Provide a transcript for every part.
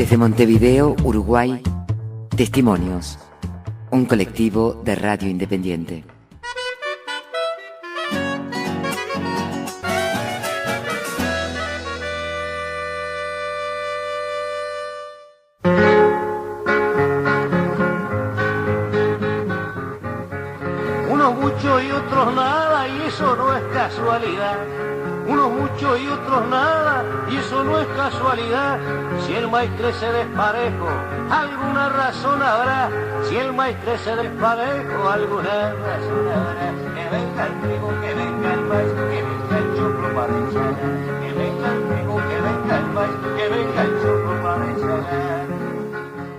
Desde Montevideo, Uruguay, Testimonios, un colectivo de radio independiente. Unos mucho y otros nada, y eso no es casualidad. Unos mucho y otros nada, y eso no es casualidad. Si el maíz crece desparejo, alguna razón habrá. Si el maíz crece desparejo, alguna razón habrá. Que venga el trigo, que venga el maíz, que venga el choclo para ensalar. Que venga el trigo, que venga el maíz, que venga el choclo para ensalar.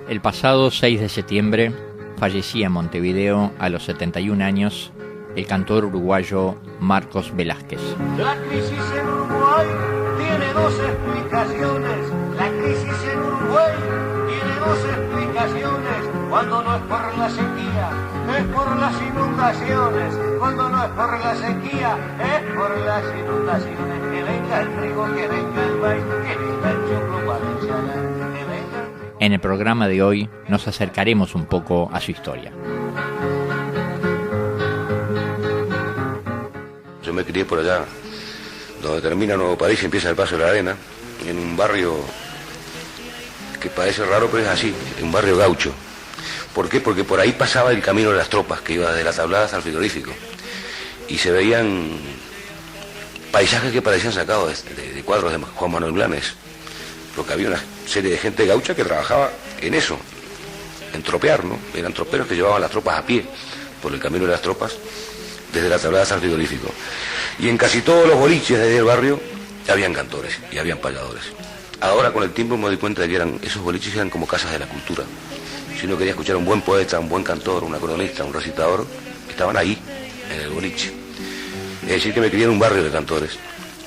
El pasado 6 de septiembre fallecía en Montevideo a los 71 años el cantor uruguayo Marcos Velázquez. La crisis en Uruguay tiene dos explicaciones. La crisis en Uruguay tiene dos explicaciones. Cuando no es por la sequía, es por las inundaciones. Cuando no es por la sequía, es por las inundaciones. Que venga el trigo, que venga el maíz, que venga el choclo para ensalar. Que venga el trigo. En el programa de hoy nos acercaremos un poco a su historia. Yo me crié por allá, donde termina Nuevo París y empieza el Paso de la Arena, en un barrio que parece raro, pero es así, un barrio gaucho. ¿Por qué? Porque por ahí pasaba el camino de las tropas, que iba de la Tablada hasta el frigorífico. Y se veían paisajes que parecían sacados de cuadros de Juan Manuel Blanes, porque había una serie de gente gaucha que trabajaba en eso, en tropear, ¿no? Eran troperos que llevaban las tropas a pie, por el camino de las tropas, desde la Tablada hasta el frigorífico. Y en casi todos los boliches de ahí del barrio habían cantores y habían payadores. Ahora con el tiempo me doy cuenta de que esos boliches eran como casas de la cultura. Si uno quería escuchar a un buen poeta, un buen cantor, un acordeonista, un recitador, estaban ahí, en el boliche. Es decir, que me crié en un barrio de cantores.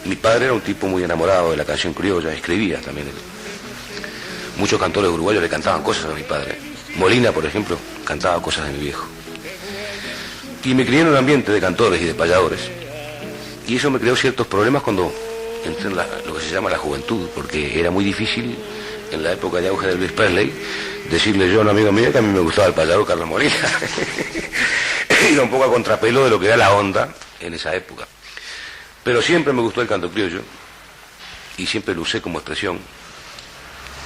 Mi padre era un tipo muy enamorado de la canción criolla, escribía también él. Muchos cantores uruguayos le cantaban cosas a mi padre. Molina, por ejemplo, cantaba cosas de mi viejo. Y me crié en un ambiente de cantores y de payadores. Y eso me creó ciertos problemas cuando entré en lo que se llama la juventud, porque era muy difícil, en la época de auge de Elvis Presley, decirle yo a un amigo mío que a mí me gustaba el payador Carlos Molina. Iba un poco a contrapelo de lo que era la onda en esa época. Pero siempre me gustó el canto criollo, y siempre lo usé como expresión,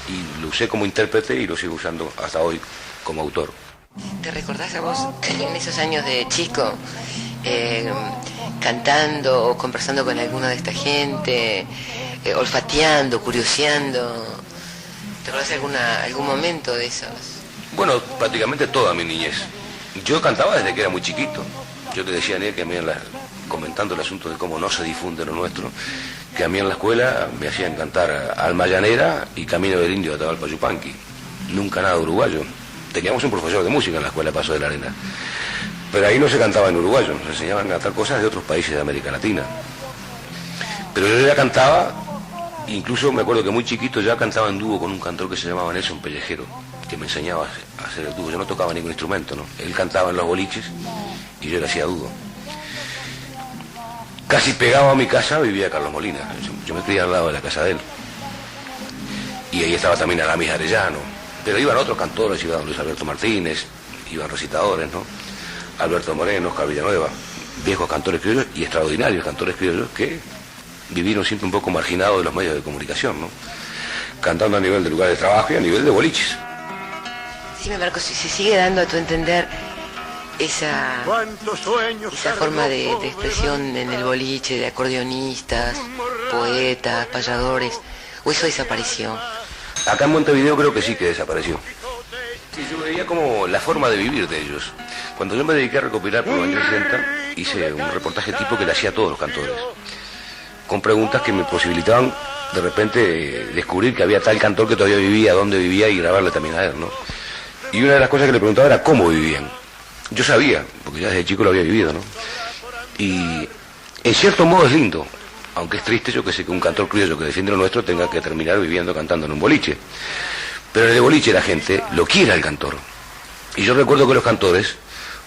y lo usé como intérprete, y lo sigo usando hasta hoy como autor. ¿Te recordás a vos en esos años de chico cantando o conversando con alguna de esta gente, olfateando, curioseando? ¿Te acordás algún momento de esos? Bueno, prácticamente toda mi niñez. Yo cantaba desde que era muy chiquito. Yo te decía, Nel, que a mí comentando el asunto de cómo no se difunde lo nuestro, que a mí en la escuela me hacían cantar Alma Llanera y Camino del Indio de Atahualpa Yupanqui. Nunca nada uruguayo. Teníamos un profesor de música en la escuela Paso de la Arena, pero ahí no se cantaba en uruguayo, nos enseñaban a cantar cosas de otros países de América Latina. Pero yo ya cantaba, incluso me acuerdo que muy chiquito ya cantaba en dúo con un cantor que se llamaba Nelson Pellejero, que me enseñaba a hacer el dúo. Yo no tocaba ningún instrumento, ¿no? Él cantaba en los boliches y yo le hacía dúo. Casi pegado a mi casa vivía Carlos Molina. Yo me crié al lado de la casa de él. Y ahí estaba también Aramis Arellano. Pero iban otros cantores, iban Luis Alberto Martínez, iban recitadores, ¿no? Alberto Moreno, Oscar Villanueva, viejos cantores criollos y extraordinarios cantores criollos que vivieron siempre un poco marginados de los medios de comunicación, ¿no? Cantando a nivel de lugar de trabajo y a nivel de boliches. Sí, Marcos, si se sigue dando a tu entender esa forma de expresión en el boliche, de acordeonistas, poetas, payadores, o eso desapareció. Acá en Montevideo creo que sí que desapareció. Sí, yo veía como la forma de vivir de ellos. Cuando yo me dediqué a recopilar por los años 60, hice un reportaje tipo que le hacía a todos los cantores, con preguntas que me posibilitaban de repente descubrir que había tal cantor que todavía vivía, dónde vivía y grabarle también a él, ¿no? Y una de las cosas que le preguntaba era cómo vivían. Yo sabía, porque ya desde chico lo había vivido, ¿no? Y en cierto modo es lindo, aunque es triste, yo que sé, que un cantor criollo que defiende lo nuestro tenga que terminar viviendo cantando en un boliche. Pero en el boliche la gente lo quiere al cantor. Y yo recuerdo que los cantores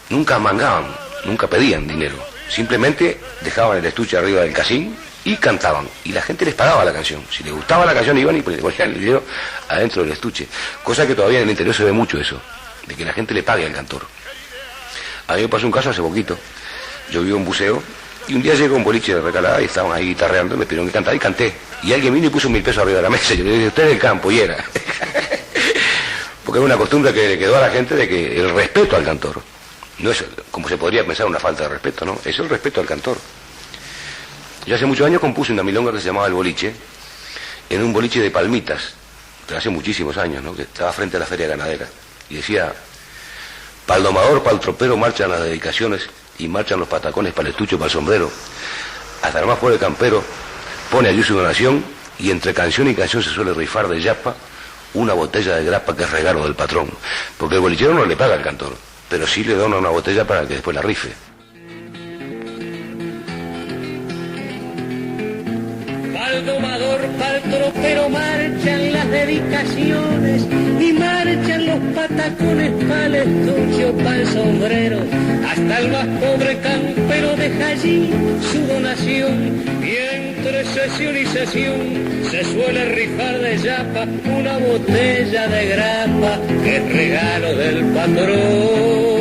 nunca mangaban, nunca pedían dinero. Simplemente dejaban el estuche arriba del casín y cantaban, y la gente les pagaba la canción. Si les gustaba la canción iban y ponían el dinero adentro del estuche, cosa que todavía en el interior se ve mucho eso, de que la gente le pague al cantor. A mí me pasó un caso hace poquito. Yo vivo en Buceo y un día llegó un boliche de Recalada y estaban ahí guitarreando, me pidieron que cantara y canté, y alguien vino y puso 1000 pesos arriba de la mesa. Yo le dije, usted es del campo, y era porque es una costumbre que le quedó a la gente de que el respeto al cantor no es, como se podría pensar, una falta de respeto, ¿no? Es el respeto al cantor. Yo hace muchos años compuse una milonga que se llamaba El Boliche, en un boliche de Palmitas, de hace muchísimos años, ¿no? Que estaba frente a la feria ganadera, y decía: pa'l domador, pa'l tropero marchan las dedicaciones, y marchan los patacones pa'l estucho, pa'l sombrero, hasta el más pobre campero pone allí su donación, y entre canción y canción se suele rifar de yapa una botella de grapa que es regalo del patrón, porque el bolichero no le paga al cantor, pero sí le dona una botella para que después la rife. Pa'l domador, pa'l tropero marchan las dedicaciones, y marchan los patacones pa'l estucho, pa'l sombrero, hasta el más pobre campero deja allí su donación, y entre sesión y sesión se suele rifar de yapa una botella de grapa que es regalo del patrón.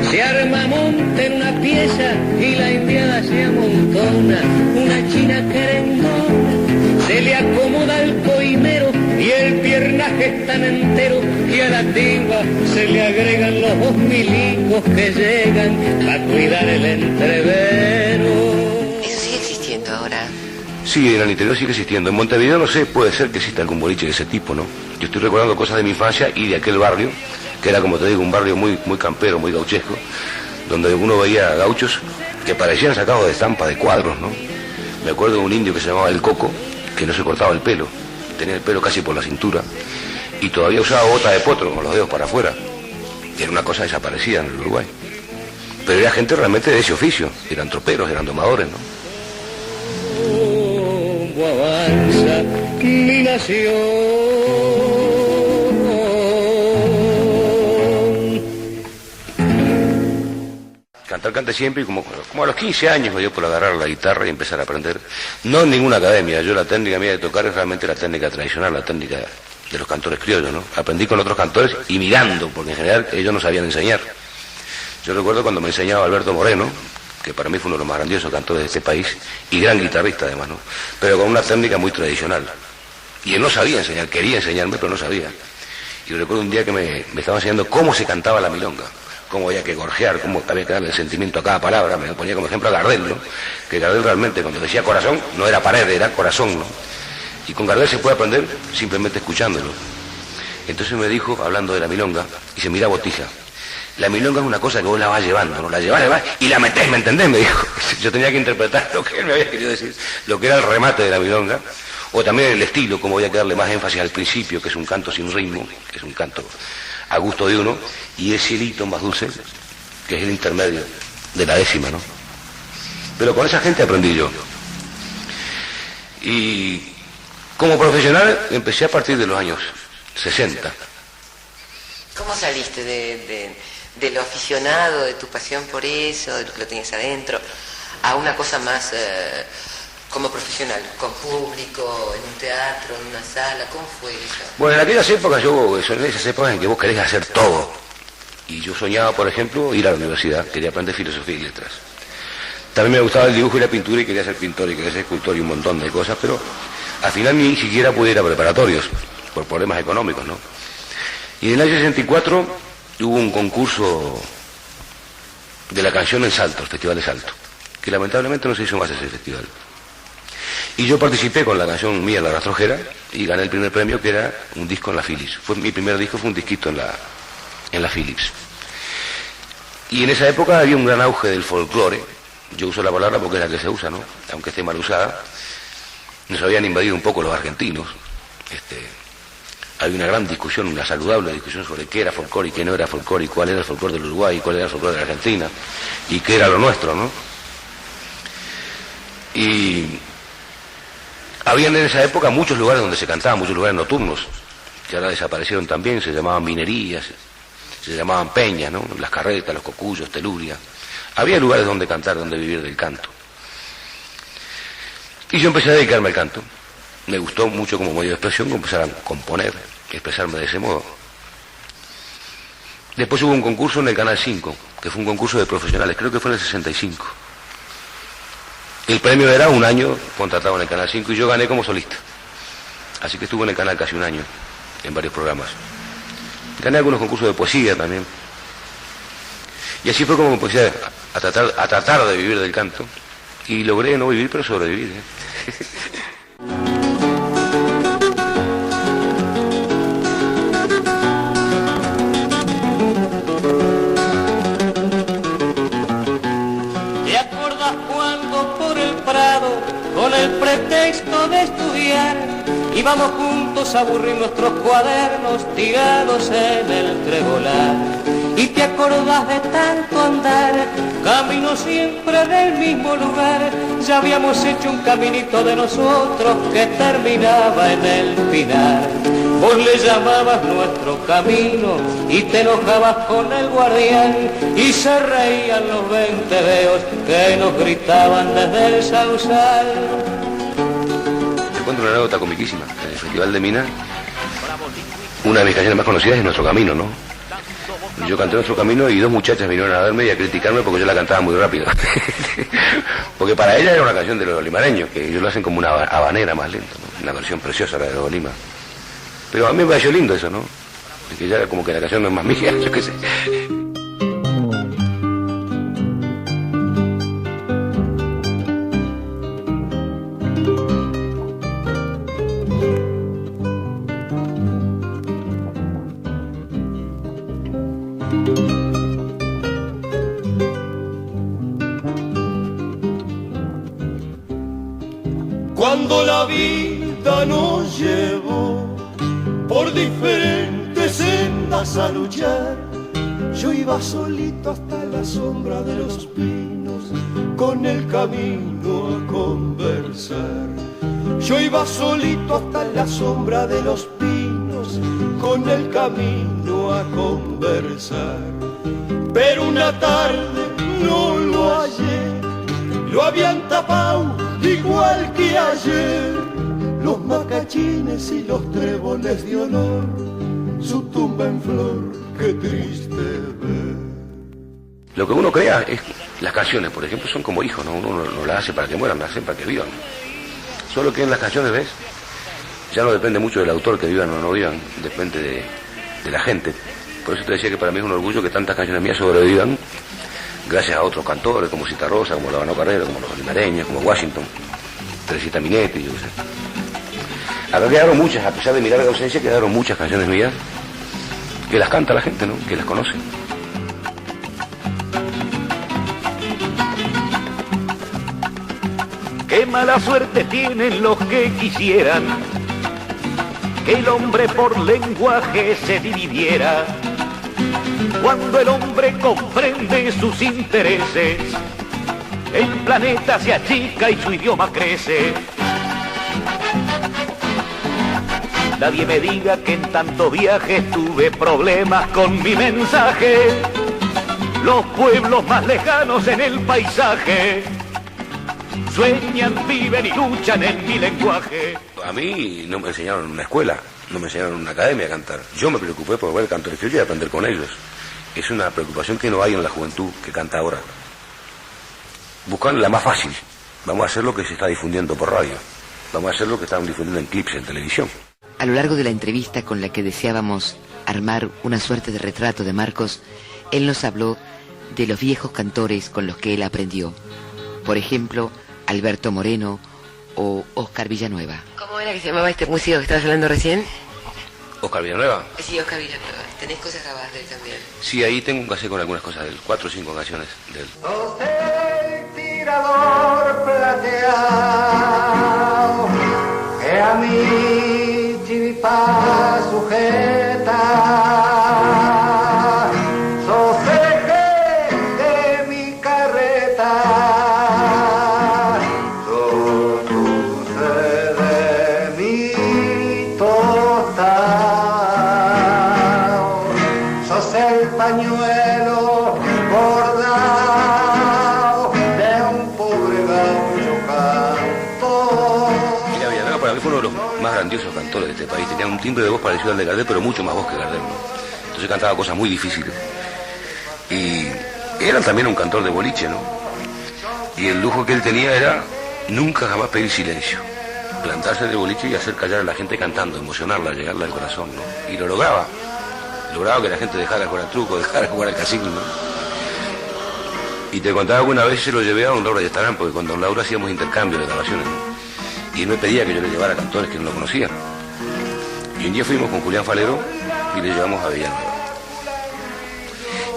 Se arma monte en una pieza y la indiada se amontona, una china querendona, se le acomoda el coimero y el piernaje es tan entero que a la timba se le agregan los 2 milicos que llegan a cuidar el entrevero. ¿Eso sigue existiendo ahora? Sí, en el interior sigue existiendo. En Montevideo no sé, puede ser que exista algún boliche de ese tipo, ¿no? Yo estoy recordando cosas de mi infancia y de aquel barrio, que era, como te digo, un barrio muy campero, muy gauchesco, donde uno veía gauchos que parecían sacados de estampa, de cuadros, ¿no? Me acuerdo de un indio que se llamaba El Coco, que no se cortaba el pelo, tenía el pelo casi por la cintura, y todavía usaba bota de potro con los dedos para afuera. Era una cosa desaparecida en el Uruguay. Pero era gente realmente de ese oficio, eran troperos, eran domadores, ¿no? ¿Cómo avanza mi nación? Cantar cante siempre, y como a los 15 años me dio por agarrar la guitarra y empezar a aprender. No en ninguna academia, yo la técnica mía de tocar es realmente la técnica tradicional, la técnica de los cantores criollos, ¿no? Aprendí con otros cantores y mirando, porque en general ellos no sabían enseñar. Yo recuerdo cuando me enseñaba Alberto Moreno, que para mí fue uno de los más grandiosos cantores de este país, y gran guitarrista además, ¿no? Pero con una técnica muy tradicional. Y él no sabía enseñar, quería enseñarme, pero no sabía. Y recuerdo un día que me estaba enseñando cómo se cantaba la milonga, cómo había que gorjear, cómo había que darle el sentimiento a cada palabra. Me ponía como ejemplo a Gardel, ¿no? Que Gardel realmente cuando decía corazón no era pared, era corazón, ¿no? Y con Gardel se puede aprender simplemente escuchándolo. Entonces me dijo, hablando de la milonga, dice: mira, Botija, la milonga es una cosa que vos la vas llevando, ¿no? La llevás y la metés, ¿me entendés? Me dijo. Yo tenía que interpretar lo que él me había querido decir, lo que era el remate de la milonga, o también el estilo, como había que darle más énfasis al principio, que es un canto sin ritmo, que es un canto a gusto de uno, y ese hilito más dulce, que es el intermedio de la décima, ¿no? Pero con esa gente aprendí yo. Y como profesional empecé a partir de los años 60. ¿Cómo saliste de lo aficionado, de tu pasión por eso, de lo que lo tenías adentro, a una cosa más como profesional, con público, en un teatro, en una sala? ¿Cómo fue eso? Bueno, en aquellas épocas, son esas épocas en que vos querés hacer todo. Y yo soñaba, por ejemplo, ir a la universidad, quería aprender filosofía y letras. También me gustaba el dibujo y la pintura y quería ser pintor y quería ser escultor y un montón de cosas, pero al final ni siquiera pude ir a preparatorios, por problemas económicos, ¿no? Y en el año 64 hubo un concurso de la canción en Salto, el Festival de Salto, que lamentablemente no se hizo más ese festival. Y yo participé con la canción mía, La Rastrojera, y gané el primer premio, que era un disco en la Philips. Mi primer disco fue un disquito en la Philips. Y en esa época había un gran auge del folclore. Yo uso la palabra porque es la que se usa, ¿no? Aunque esté mal usada. Nos habían invadido un poco los argentinos. Había una gran discusión, una saludable discusión sobre qué era folclore y qué no era folclore, y cuál era el folclore del Uruguay, y cuál era el folclore de la Argentina, y qué era lo nuestro, ¿no? Y habían en esa época muchos lugares donde se cantaba, muchos lugares nocturnos, que ahora desaparecieron también, se llamaban minerías, se llamaban peñas, ¿no? Las Carretas, los Cocuyos, Teluria. Había lugares donde cantar, donde vivir del canto. Y yo empecé a dedicarme al canto. Me gustó mucho como medio de expresión, empezar a componer, expresarme de ese modo. Después hubo un concurso en el Canal 5, que fue un concurso de profesionales, creo que fue en el 65. El premio era un año contratado en el Canal 5 y yo gané como solista. Así que estuve en el canal casi un año, en varios programas. Gané algunos concursos de poesía también. Y así fue como empecé a tratar de vivir del canto. Y logré no vivir, pero sobrevivir, ¿eh? ¿Te acuerdas cuando por el Prado, con el pretexto de estudiar, íbamos juntos a aburrir nuestros cuadernos tirados en el trebolar? Y te acordás de tanto andar, camino siempre del mismo lugar. Ya habíamos hecho un caminito de nosotros que terminaba en el Pinar. Vos le llamabas nuestro camino y te enojabas con el guardián, y se reían los 20 veos que nos gritaban desde el sausal. Te cuento una anécdota comiquísima. En el Festival de Mina, una de mis canciones más conocidas es Nuestro Camino, ¿no? Yo canté Nuestro Camino y dos muchachas vinieron a verme y a criticarme porque yo la cantaba muy rápido. Porque para ella era una canción de los limareños, que ellos lo hacen como una habanera más lenta, ¿no? Una versión preciosa la de los Lima. Pero a mí me pareció lindo eso, ¿no? De que ya como que la canción no es más mía, yo qué sé. Cuando la vida nos llevó por diferentes sendas a luchar, yo iba solito hasta la sombra de los pinos, con el camino a conversar. Yo iba solito hasta la sombra de los pinos, con el camino a conversar. Pero una tarde no lo hallé, lo habían tapado igual que ayer, los macachines y los tréboles de olor, su tumba en flor, qué triste ver. Lo que uno crea es, las canciones, por ejemplo, son como hijos, ¿no? Uno no las hace para que mueran, las hace para que vivan. Solo que en las canciones, ¿ves? Ya no depende mucho del autor que vivan o no vivan, depende de la gente. Por eso te decía que para mí es un orgullo que tantas canciones mías sobrevivan, gracias a otros cantores como Cita Rosa, como Labano Carrero, como los limareños, como Washington, Teresita Minetti, yo qué sé. Acá quedaron muchas, a pesar de mi larga ausencia, quedaron muchas canciones mías que las canta la gente, ¿no? Que las conoce. Qué mala suerte tienen los que quisieran que el hombre por lenguaje se dividiera. Cuando el hombre comprende sus intereses, el planeta se achica y su idioma crece. Nadie me diga que en tanto viaje tuve problemas con mi mensaje. Los pueblos más lejanos en el paisaje sueñan, viven y luchan en mi lenguaje. A mí no me enseñaron en una escuela, no me enseñaron en una academia a cantar. Yo me preocupé por ver cantores criollos y aprender con ellos. Es una preocupación que no hay en la juventud que canta ahora. Buscan la más fácil. Vamos a hacer lo que se está difundiendo por radio. Vamos a hacer lo que están difundiendo en clips en televisión. A lo largo de la entrevista con la que deseábamos armar una suerte de retrato de Marcos, él nos habló de los viejos cantores con los que él aprendió. Por ejemplo, Alberto Moreno o Oscar Villanueva. ¿Cómo era que se llamaba este músico que estabas hablando recién? ¿Oscar Villanueva? Sí, Oscar Villanueva. ¿Tenés cosas grabadas de él también? Sí, ahí tengo un cassette con algunas cosas de él, 4 o 5 canciones de él. Sos el tirador plateado que a mi chiripa sujeta. Sos eje de mi carreta. Sos fue uno de los más grandiosos cantores de este país. Tenía un timbre de voz parecido al de Gardel, pero mucho más voz que Gardel, ¿no? Entonces cantaba cosas muy difíciles. Y era también un cantor de boliche, ¿no? Y el lujo que él tenía era nunca jamás pedir silencio. Plantarse en el boliche y hacer callar a la gente cantando, emocionarla, llegarla al corazón, ¿no? Y lo lograba. Lograba que la gente dejara de jugar al truco, dejara de jugar al casino, ¿no? Y te contaba que una vez se lo llevé a don Lauro Ayestarán, porque con don Lauro hacíamos intercambio de grabaciones, ¿no? Y él me pedía que yo le llevara cantores que no lo conocían. Y un día fuimos con Julián Falero y le llevamos a Villanueva.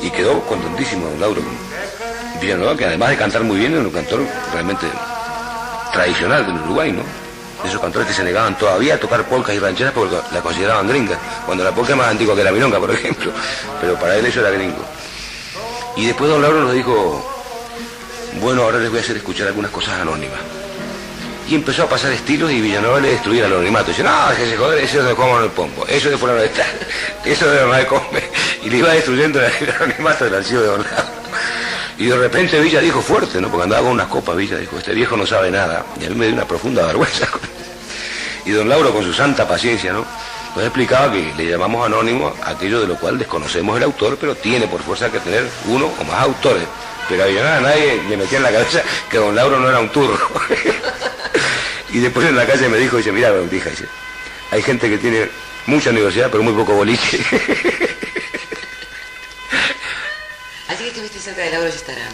Y quedó contentísimo don Lauro con Villanueva, que además de cantar muy bien, era un cantor realmente tradicional del Uruguay, ¿no? De esos cantores que se negaban todavía a tocar polcas y rancheras porque la consideraban gringa, cuando la polca es más antigua que la milonga, por ejemplo, pero para él eso era gringo. Y después don Lauro nos dijo, bueno, ahora les voy a hacer escuchar algunas cosas anónimas. Y empezó a pasar estilos y Villanueva le destruía el anonimato. Dice, no, que se joder, eso de Juan Manuel Pombo, eso de fulano de tal, eso de Bernal Come. Y le iba destruyendo el anonimato del archivo de don Lauro. Y de repente Villa dijo fuerte, ¿no? Porque andaba con unas copas, Villa dijo, este viejo no sabe nada. Y a mí me dio una profunda vergüenza. Y don Lauro, con su santa paciencia, ¿no? Nos explicaba que le llamamos anónimo aquello de lo cual desconocemos el autor, pero tiene por fuerza que tener uno o más autores. Pero a Villanueva nadie le metía en la cabeza que don Lauro no era un turro. Y después en la calle me dijo, dice, mira, hija, dice, hay gente que tiene mucha universidad, pero muy poco boliche. Así que estuviste cerca de Lauro Ayestarán.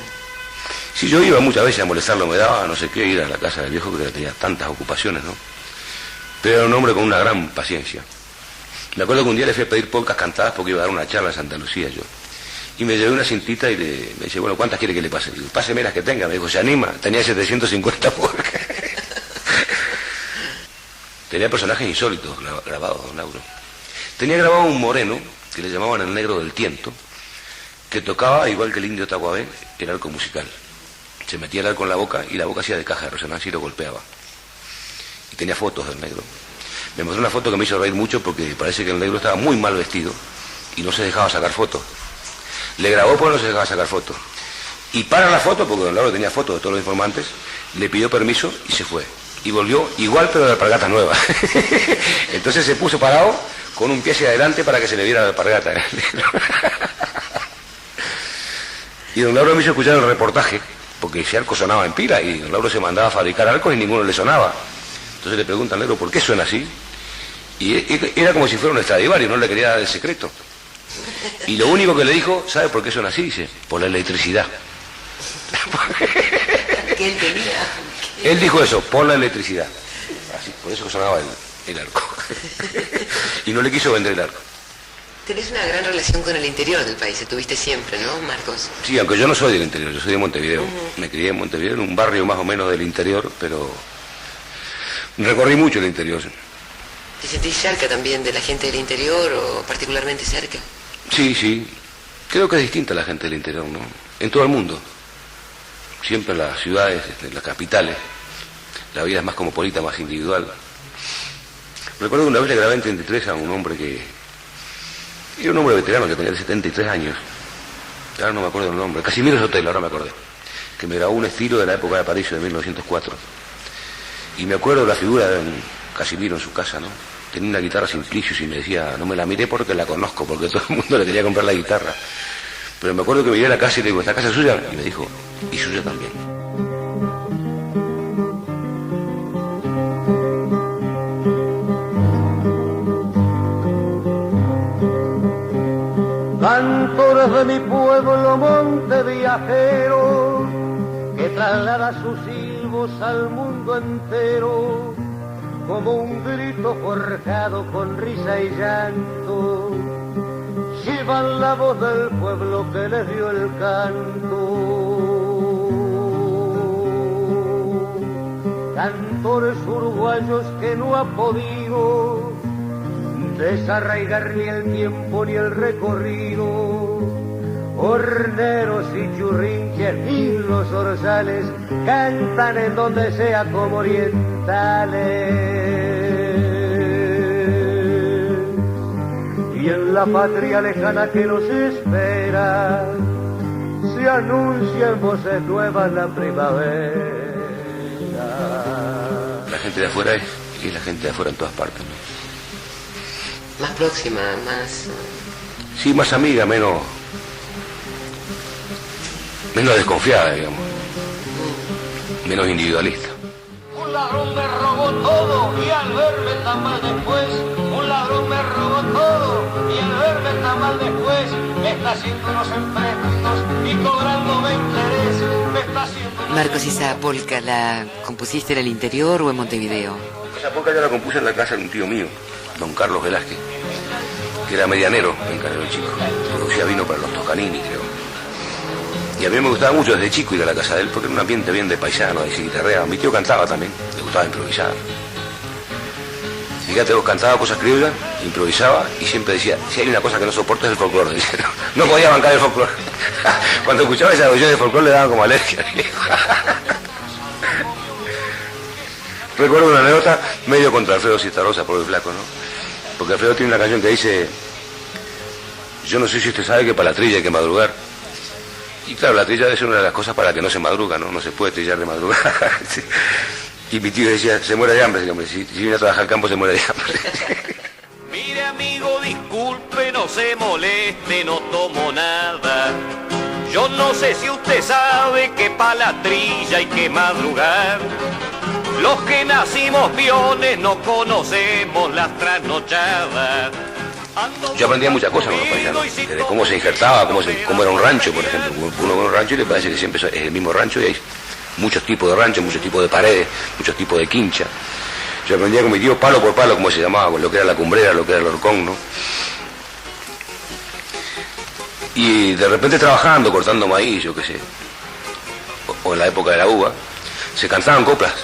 Sí, yo iba muchas veces a molestarlo, me daba no sé qué, ir a la casa del viejo que tenía tantas ocupaciones, ¿no? Pero era un hombre con una gran paciencia. Me acuerdo que un día le fui a pedir polcas cantadas porque iba a dar una charla en Santa Lucía yo. Y me llevé una cintita y me dice, bueno, ¿cuántas quiere que le pase? Digo, páseme las que tenga. Me dijo, ¿se anima? Tenía 750 polcas. Tenía personajes insólitos grabados, don Lauro. Tenía grabado un moreno, que le llamaban el negro del tiento, que tocaba, igual que el indio Tahuabé, el arco musical. Se metía el arco en la boca y la boca hacía de caja de resonancia y lo golpeaba. Y tenía fotos del negro. Me mostró una foto que me hizo reír mucho porque parece que el negro estaba muy mal vestido y no se dejaba sacar fotos. Le grabó porque no se dejaba sacar fotos. Y para la foto, porque don Lauro tenía fotos de todos los informantes, le pidió permiso y se fue. Y volvió igual, pero de alpargata nueva. Entonces se puso parado con un pie hacia adelante para que se le viera la alpargata. Y don Lauro me hizo escuchar el reportaje, porque ese arco sonaba en pila, y don Lauro se mandaba a fabricar arcos y ninguno le sonaba. Entonces le preguntan al negro, ¿por qué suena así? Y era como si fuera un Stradivarius, no le quería dar el secreto. Y lo único que le dijo, ¿sabe por qué suena así? Dice, por la electricidad. ¿Qué él tenía? Él dijo eso, por la electricidad. Así, por eso sonaba el arco. Y no le quiso vender el arco. Tenés una gran relación con el interior del país, estuviste siempre, ¿no, Marcos? Sí, aunque yo no soy del interior, yo soy de Montevideo. Me crié en Montevideo, en un barrio más o menos del interior, pero recorrí mucho el interior. ¿Te sentís cerca también de la gente del interior o particularmente cerca? Sí, sí. Creo que es distinta la gente del interior, ¿no? En todo el mundo. Siempre en las ciudades, en las capitales, la vida es más cosmopolita, más individual. Recuerdo que una vez le grabé en 33 a un hombre que... Era un hombre veterano que tenía 73 años. Ahora no me acuerdo del nombre. Casimiro Sotelo, ahora me acordé. Que me grabó un estilo de la época de París de 1904. Y me acuerdo de la figura de Casimiro en su casa, ¿no? Tenía una guitarra Simplicius y me decía, no me la miré porque la conozco, porque todo el mundo le quería comprar la guitarra. Pero me acuerdo que me llegué a la casa y le digo, ¿esta casa es suya? Y me dijo, y suya también. Cantores de mi pueblo, monte viajero, que traslada sus silbos al mundo entero, como un grito forjado con risa y llanto, llevan la voz del pueblo que les dio el canto. Cantores uruguayos que no ha podido desarraigar ni el tiempo ni el recorrido, horneros y churrinches y los orzales cantan en donde sea como orientales. Y en la patria lejana que nos espera se anuncia en voces nuevas la primavera. La gente de afuera que es la gente de afuera en todas partes, ¿no? Más próxima, más... Sí, más amiga, menos desconfiada, digamos. Menos individualista. Un ladrón me robó todo y al verme tan mal después, un ladrón me robó todo y al verme tan mal después, me está haciendo unos empréstitos y cobrándome interés, me está haciendo... Marcos, ¿esa polca la compusiste en el interior o en Montevideo? Esa polca yo la compuse en la casa de un tío mío, don Carlos Velázquez, que era medianero en Canero el Chico, producía vino para los Toscanini, creo. Y a mí me gustaba mucho desde chico ir a la casa de él, porque era un ambiente bien de paisano, ahí se guitarreaba. Mi tío cantaba también, le gustaba improvisar. Fíjate, vos cantaba cosas criollas, improvisaba y siempre decía, si hay una cosa que no soporto es el folclore. No podía bancar el folclore. Cuando escuchaba esa versión de folclore le daban como alergia. Recuerdo una anécdota medio contra Alfredo Cistarosa, por el flaco, ¿no? Porque Alfredo tiene una canción que dice, yo no sé si usted sabe que para la trilla hay que madrugar. Y claro, la trilla es una de las cosas para las que no se madruga, ¿no? No se puede trillar de madrugada. Sí. Y mi tío decía, se muere de hambre, hombre. Si viene a trabajar al campo se muere de hambre. Mire amigo, disculpe, no se moleste, no tomo nada. Yo no sé si usted sabe que para la trilla hay que madrugar. Los que nacimos piones no conocemos las trasnochadas. Yo aprendía muchas cosas con los paisanos, desde cómo se injertaba, cómo era un rancho, por ejemplo. Uno ve un rancho y le parece que siempre es el mismo rancho y hay muchos tipos de ranchos, muchos tipos de paredes, muchos tipos de quincha. Yo aprendía con mi tío palo por palo, como se llamaba, lo que era la cumbrera, lo que era el horcón, ¿no? Y de repente trabajando, cortando maíz, yo qué sé, o en la época de la uva, se cantaban coplas,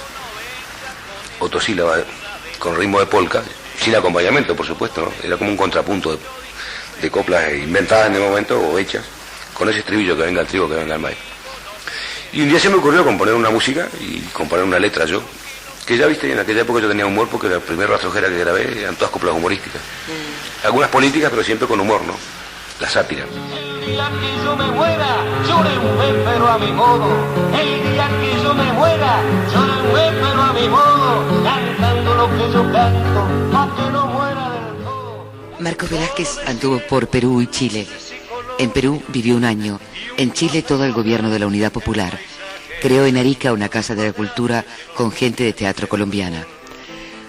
autosílabas, con ritmo de polka, sin acompañamiento, por supuesto, ¿no? Era como un contrapunto de coplas inventadas en el momento o hechas, con ese estribillo, que venga el trigo, que venga el maíz. Y un día se me ocurrió componer una música y componer una letra yo, que ya viste, en aquella época yo tenía humor porque la primera rastrojera que grabé eran todas coplas humorísticas. Algunas políticas, pero siempre con humor, ¿no? La sátira. El día que yo me muera, lloré pero a mi modo. El día que yo me muera, lloré pero a mi modo. Cantando lo que yo canto, pa' que no muera del todo. Marcos Velázquez anduvo por Perú y Chile. En Perú vivió un año. En Chile todo el gobierno de la Unidad Popular. Creó en Arica una casa de la cultura con gente de teatro colombiana.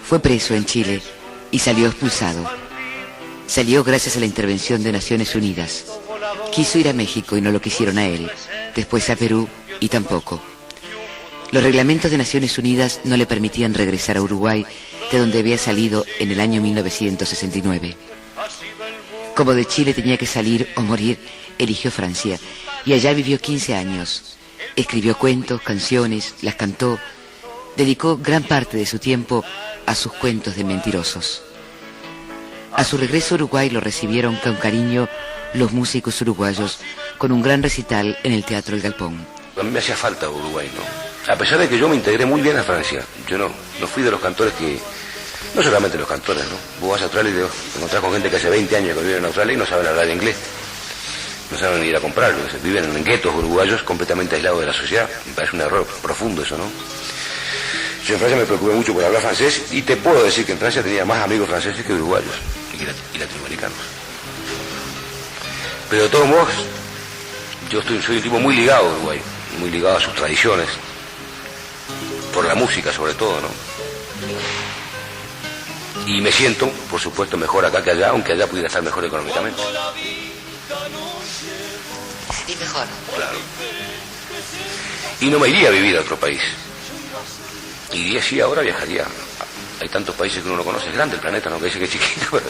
Fue preso en Chile y salió expulsado. Salió gracias a la intervención de Naciones Unidas. Quiso ir a México y no lo quisieron a él. Después a Perú y tampoco. Los reglamentos de Naciones Unidas no le permitían regresar a Uruguay, de donde había salido en el año 1969. Como de Chile tenía que salir o morir, eligió Francia y allá vivió 15 años. Escribió cuentos, canciones, las cantó. Dedicó gran parte de su tiempo a sus cuentos de mentirosos. A su regreso a Uruguay lo recibieron con cariño los músicos uruguayos con un gran recital en el Teatro El Galpón. A mí me hacía falta Uruguay, ¿no? A pesar de que yo me integré muy bien a Francia, yo no fui de los cantores que... No solamente los cantores, ¿no? Vos vas a Australia y te encontrás con gente que hace 20 años que vive en Australia y no saben hablar inglés. No saben ir a comprarlo. Viven en guetos uruguayos completamente aislados de la sociedad. Me parece un error profundo eso, ¿no? Yo en Francia me preocupé mucho por hablar francés y te puedo decir que en Francia tenía más amigos franceses que uruguayos y latinoamericanos. Pero de todos modos, soy un tipo muy ligado a Uruguay, muy ligado a sus tradiciones, por la música sobre todo, ¿no? Y me siento, por supuesto, mejor acá que allá, aunque allá pudiera estar mejor económicamente. ¿Y mejor? Claro. Y no me iría a vivir a otro país. Iría, sí, ahora viajaría. Hay tantos países que uno no conoce. Es grande el planeta, ¿no? Que dice que es chiquito, pero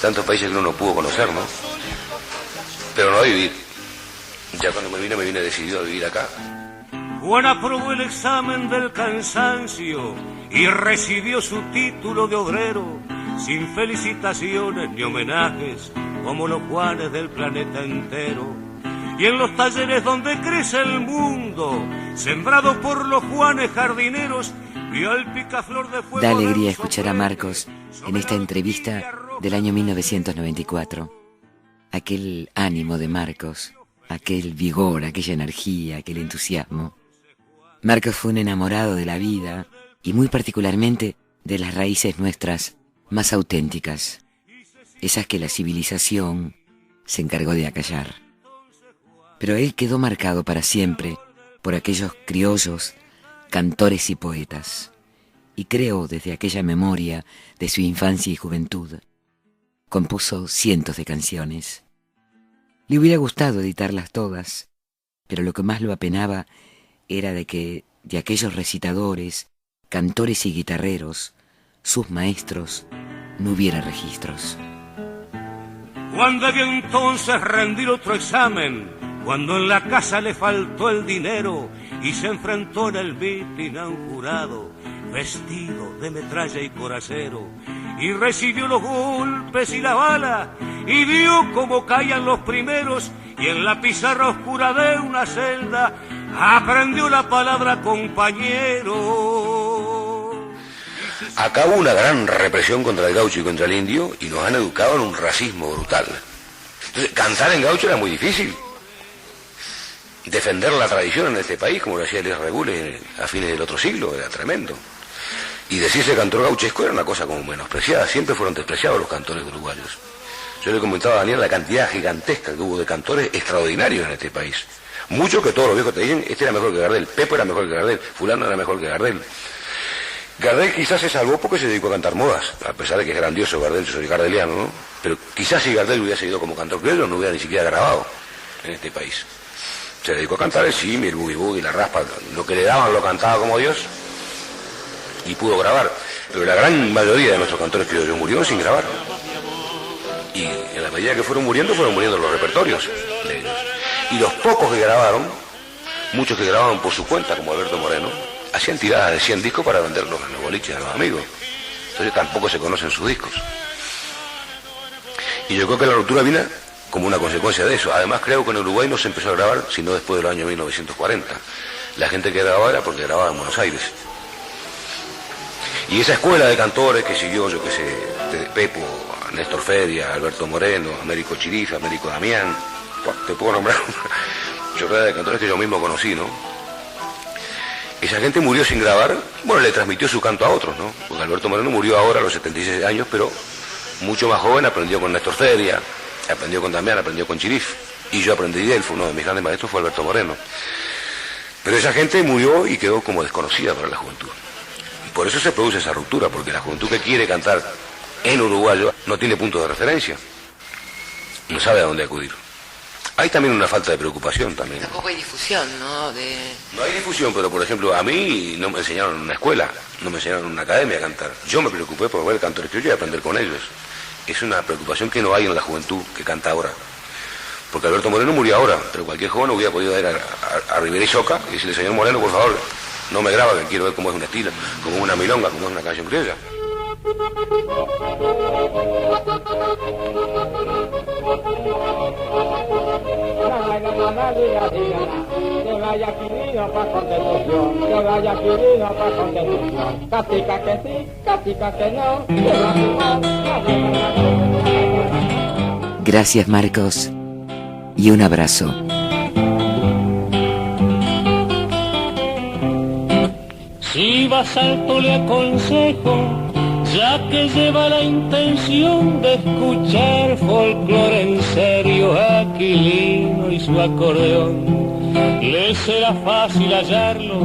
tantos países que uno no pudo conocer, ¿no? Pero no a vivir. Ya cuando me vine decidido a vivir acá. Juan aprobó el examen del cansancio y recibió su título de obrero, sin felicitaciones ni homenajes, como los Juanes del planeta entero. Y en los talleres donde crece el mundo, sembrado por los Juanes jardineros, vio el picaflor de fuego. Da alegría escuchar a Marcos en esta entrevista del año 1994. Aquel ánimo de Marcos, aquel vigor, aquella energía, aquel entusiasmo. Marcos fue un enamorado de la vida y muy particularmente de las raíces nuestras más auténticas, esas que la civilización se encargó de acallar. Pero él quedó marcado para siempre por aquellos criollos, cantores y poetas, y creó desde aquella memoria de su infancia y juventud. Compuso cientos de canciones. Le hubiera gustado editarlas todas, pero lo que más lo apenaba era de que de aquellos recitadores, cantores y guitarreros, sus maestros, no hubiera registros. Cuando debió entonces rendir otro examen, cuando en la casa le faltó el dinero y se enfrentó en el mitin a un jurado vestido de metralla y coracero, y recibió los golpes y la bala y vio cómo caían los primeros, y en la pizarra oscura de una celda aprendió la palabra compañero. Acá hubo una gran represión contra el gaucho y contra el indio, y nos han educado en un racismo brutal. Entonces, cantar en gaucho era muy difícil. Defender la tradición en este país, como lo hacía Elías Regules a fines del otro siglo, era tremendo. Y decirse cantor gauchesco era una cosa como menospreciada. Siempre fueron despreciados los cantores uruguayos. Yo le comentaba a Daniel la cantidad gigantesca que hubo de cantores extraordinarios en este país. Muchos que todos los viejos te dicen, este era mejor que Gardel, Pepo era mejor que Gardel, fulano era mejor que Gardel. Gardel quizás se salvó porque se dedicó a cantar modas, a pesar de que es grandioso Gardel, yo soy gardeliano, ¿no? Pero quizás si Gardel hubiera seguido como cantor criollo no hubiera ni siquiera grabado en este país. Se dedicó a cantar el shimmy, el boogie boogie, la raspa, lo que le daban lo cantaba como Dios y pudo grabar. Pero la gran mayoría de nuestros cantores criollos murieron sin grabar. Y en la medida que fueron muriendo los repertorios de ellos. Y los pocos que grabaron, muchos que grababan por su cuenta, como Alberto Moreno, hacían tiradas de 100 discos para venderlos en los boliches a los amigos. Entonces tampoco se conocen sus discos. Y yo creo que la ruptura vino como una consecuencia de eso. Además creo que en Uruguay no se empezó a grabar sino después del año 1940. La gente que grababa era porque grababa en Buenos Aires. Y esa escuela de cantores que siguió, yo que sé, de Pepo, Néstor Feria, Alberto Moreno, Américo Chirifa, Américo Damián, te puedo nombrar una chorrada de cantores que yo mismo conocí, ¿no? Esa gente murió sin grabar, bueno, le transmitió su canto a otros, ¿no? Porque Alberto Moreno murió ahora a los 76 años, pero mucho más joven, aprendió con Néstor Feria, aprendió con Damián, aprendió con Chirif, y yo aprendí de él, uno de mis grandes maestros fue Alberto Moreno. Pero esa gente murió y quedó como desconocida para la juventud. Y por eso se produce esa ruptura, porque la juventud que quiere cantar en uruguayo no tiene punto de referencia, no sabe a dónde acudir. Hay también una falta de preocupación también. Tampoco hay difusión, ¿no? No hay difusión, pero por ejemplo a mí no me enseñaron en una escuela, no me enseñaron en una academia a cantar. Yo me preocupé por ver cantores criollos y aprender con ellos. Es una preocupación que no hay en la juventud que canta ahora. Porque Alberto Moreno murió ahora, pero cualquier joven hubiera podido ir a Rivera y Soca y decirle, señor Moreno, por favor, no me graba, que quiero ver cómo es un estilo, cómo es una milonga, cómo es una canción criolla. Gracias, Marcos, y un abrazo. Si vas alto le aconsejo, ya que lleva la intención de escuchar folclore en serio, Aquilino y su acordeón. Le será fácil hallarlo,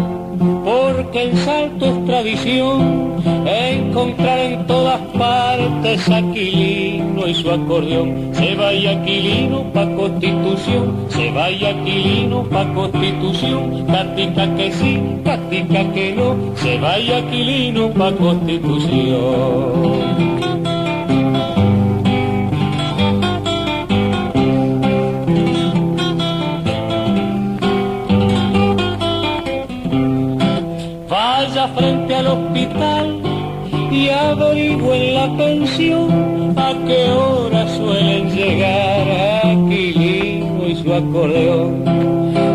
porque en Salto es tradición encontrar en todas partes Aquilino y su acordeón. Se vaya Aquilino pa' Constitución, se vaya Aquilino pa' Constitución, catica que sí, catica que no, se vaya Aquilino pa' Constitución. Frente al hospital y averigüen la pensión a qué hora suelen llegar Aquilino y su acordeón.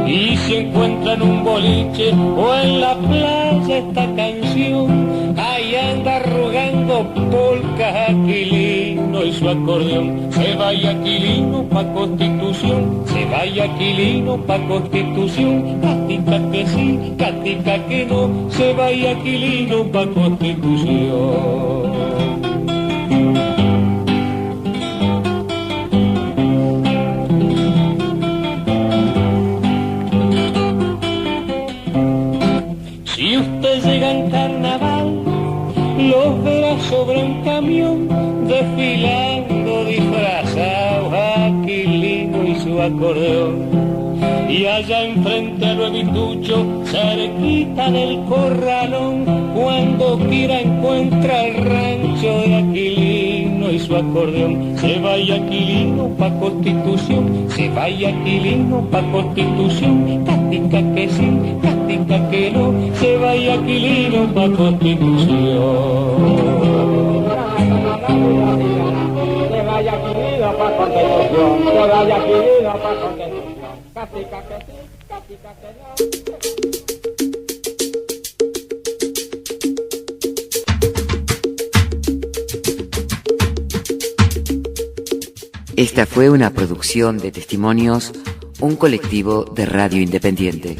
Y si encuentran un boliche o en la playa esta canción, ahí anda rogando polcas Aquilino y y su acordeón. Se vaya Aquilino pa' Constitución, se vaya Aquilino pa' Constitución. Catica que sí, catica que no, se vaya Aquilino pa' Constitución. Si usted llega en carnaval, los verá sobre un camión, desfilando disfrazados Aquilino y su acordeón. Y allá enfrente a Nuevitucho, cerquita del corralón, cuando quiera encuentra el rancho de Aquilino y su acordeón. Se vaya Aquilino pa' Constitución, se vaya Aquilino pa' Constitución. Catica que sí, catica que no, se vaya Aquilino pa' Constitución. Se vaya Aquilino pa' Constitución, se vaya Aquilino pa' Constitución. Catica que sí, catica que no. Esta fue una producción de Testimonios, un colectivo de radio independiente.